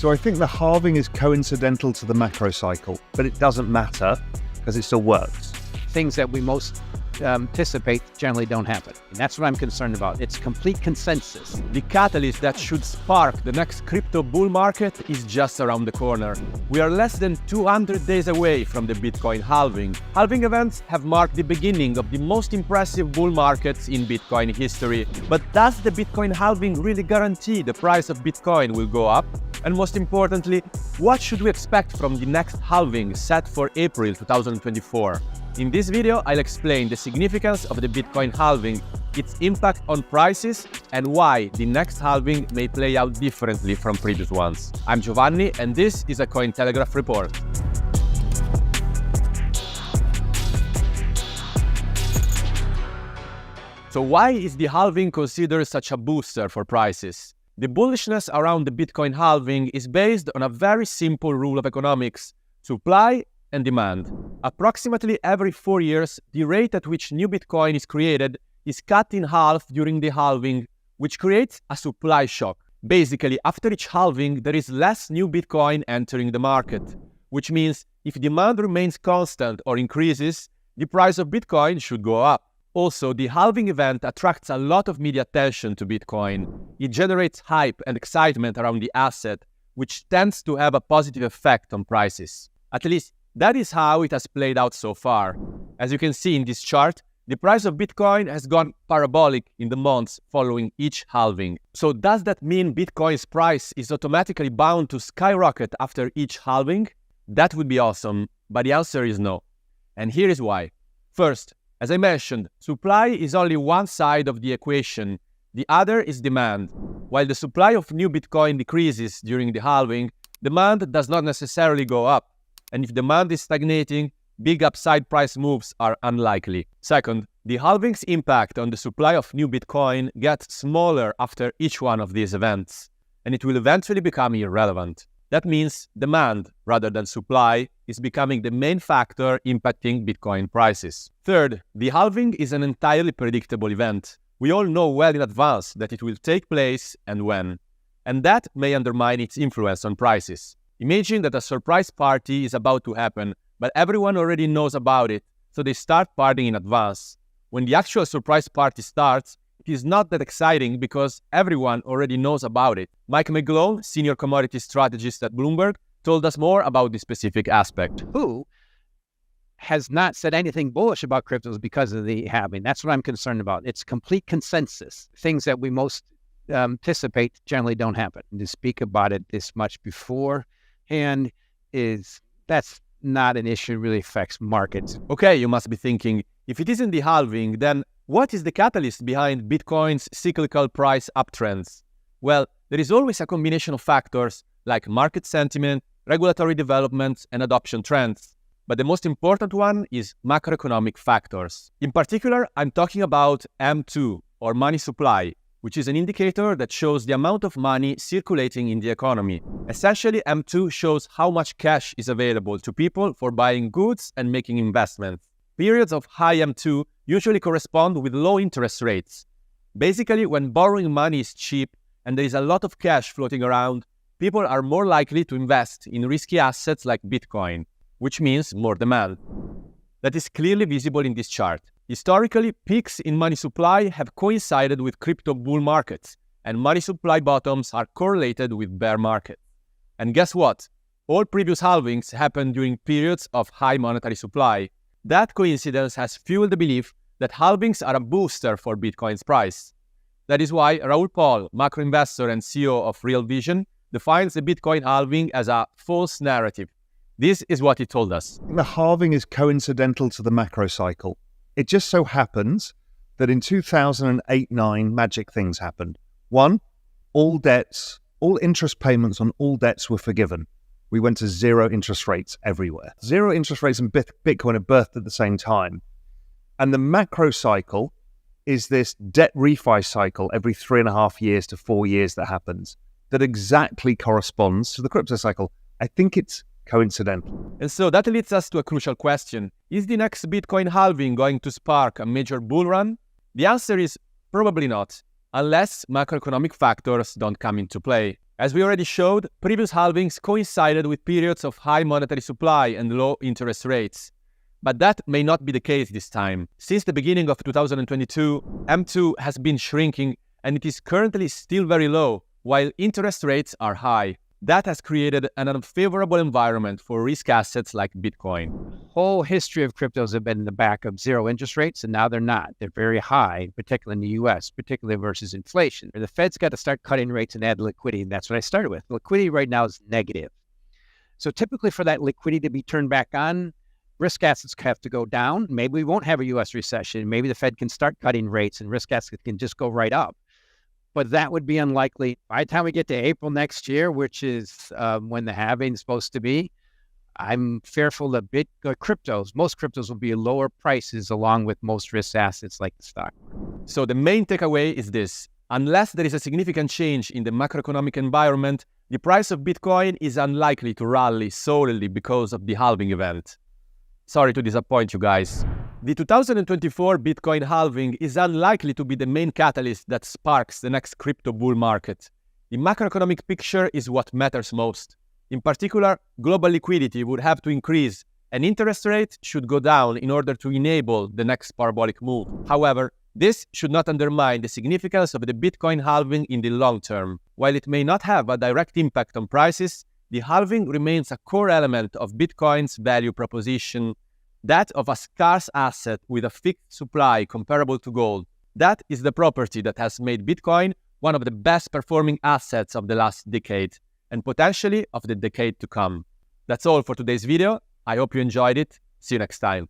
So I think the halving is coincidental to the macro cycle, but it doesn't matter because it still works. Things that we most anticipate generally don't happen. And that's what I'm concerned about. It's complete consensus. The catalyst that should spark the next crypto bull market is just around the corner. We are less than 200 days away from the Bitcoin halving. Halving events have marked the beginning of the most impressive bull markets in Bitcoin history. But does the Bitcoin halving really guarantee the price of Bitcoin will go up? And most importantly, what should we expect from the next halving set for April 2024? In this video, I'll explain the significance of the Bitcoin halving, its impact on prices, and why the next halving may play out differently from previous ones. I'm Giovanni, and this is a Cointelegraph report. So why is the halving considered such a booster for prices? The bullishness around the Bitcoin halving is based on a very simple rule of economics: supply and demand. Approximately every 4 years, the rate at which new Bitcoin is created is cut in half during the halving, which creates a supply shock. Basically, after each halving, there is less new Bitcoin entering the market, which means if demand remains constant or increases, the price of Bitcoin should go up. Also, the halving event attracts a lot of media attention to Bitcoin. It generates hype and excitement around the asset, which tends to have a positive effect on prices. At least, that is how it has played out so far. As you can see in this chart, the price of Bitcoin has gone parabolic in the months following each halving. So does that mean Bitcoin's price is automatically bound to skyrocket after each halving? That would be awesome, but the answer is no. And here is why. First, as I mentioned, supply is only one side of the equation. The other is demand. While the supply of new Bitcoin decreases during the halving, demand does not necessarily go up. And if demand is stagnating, big upside price moves are unlikely. Second, the halving's impact on the supply of new Bitcoin gets smaller after each one of these events, and it will eventually become irrelevant. That means demand, rather than supply, is becoming the main factor impacting Bitcoin prices. Third, the halving is an entirely predictable event. We all know well in advance that it will take place and when, and that may undermine its influence on prices. Imagine that a surprise party is about to happen, but everyone already knows about it, so they start partying in advance. When the actual surprise party starts, it is not that exciting because everyone already knows about it. Mike McGlone, senior commodity strategist at Bloomberg, told us more about this specific aspect. Who has not said anything bullish about cryptos because of the halving? That's what I'm concerned about. It's complete consensus. Things that we most anticipate generally don't happen. And to speak about it this much beforehand that's not an issue that really affects markets. Okay, you must be thinking, if it isn't the halving, then what is the catalyst behind Bitcoin's cyclical price uptrends? Well, there is always a combination of factors like market sentiment, regulatory developments, and adoption trends. But the most important one is macroeconomic factors. In particular, I'm talking about M2, or money supply, which is an indicator that shows the amount of money circulating in the economy. Essentially, M2 shows how much cash is available to people for buying goods and making investments. Periods of high M2 usually correspond with low interest rates. Basically, when borrowing money is cheap and there is a lot of cash floating around, people are more likely to invest in risky assets like Bitcoin, which means more demand. That is clearly visible in this chart. Historically, peaks in money supply have coincided with crypto bull markets, and money supply bottoms are correlated with bear markets. And guess what? All previous halvings happened during periods of high monetary supply. That coincidence has fueled the belief that halvings are a booster for Bitcoin's price. That is why Raoul Pal, macro investor and CEO of Real Vision, defines the Bitcoin halving as a false narrative. This is what he told us. The halving is coincidental to the macro cycle. It just so happens that in 2008-9, magic things happened. One, all interest payments on all debts were forgiven. We went to zero interest rates everywhere. Zero interest rates and Bitcoin are birthed at the same time. And the macro cycle is this debt refi cycle every 3.5 years to 4 years that happens that exactly corresponds to the crypto cycle. I think it's coincidental. And so that leads us to a crucial question. Is the next Bitcoin halving going to spark a major bull run? The answer is probably not, unless macroeconomic factors don't come into play. As we already showed, previous halvings coincided with periods of high monetary supply and low interest rates. But that may not be the case this time. Since the beginning of 2022, M2 has been shrinking and it is currently still very low, while interest rates are high. That has created an unfavorable environment for risk assets like Bitcoin. Whole history of cryptos have been in the back of zero interest rates, and now they're not. They're very high, particularly in the US, particularly versus inflation. The Fed's got to start cutting rates and add liquidity, and that's what I started with. Liquidity right now is negative. So typically for that liquidity to be turned back on, risk assets have to go down. Maybe we won't have a US recession. Maybe the Fed can start cutting rates and risk assets can just go right up. But that would be unlikely. By the time we get to April next year, which is when the halving is supposed to be, I'm fearful that most cryptos will be at lower prices along with most risk assets like the stock. So the main takeaway is this. Unless there is a significant change in the macroeconomic environment, the price of Bitcoin is unlikely to rally solely because of the halving event. Sorry to disappoint you guys. The 2024 Bitcoin halving is unlikely to be the main catalyst that sparks the next crypto bull market. The macroeconomic picture is what matters most. In particular, global liquidity would have to increase, and interest rates should go down in order to enable the next parabolic move. However, this should not undermine the significance of the Bitcoin halving in the long term. While it may not have a direct impact on prices, the halving remains a core element of Bitcoin's value proposition, that of a scarce asset with a fixed supply comparable to gold. That is the property that has made Bitcoin one of the best performing assets of the last decade, and potentially of the decade to come. That's all for today's video. I hope you enjoyed it. See you next time.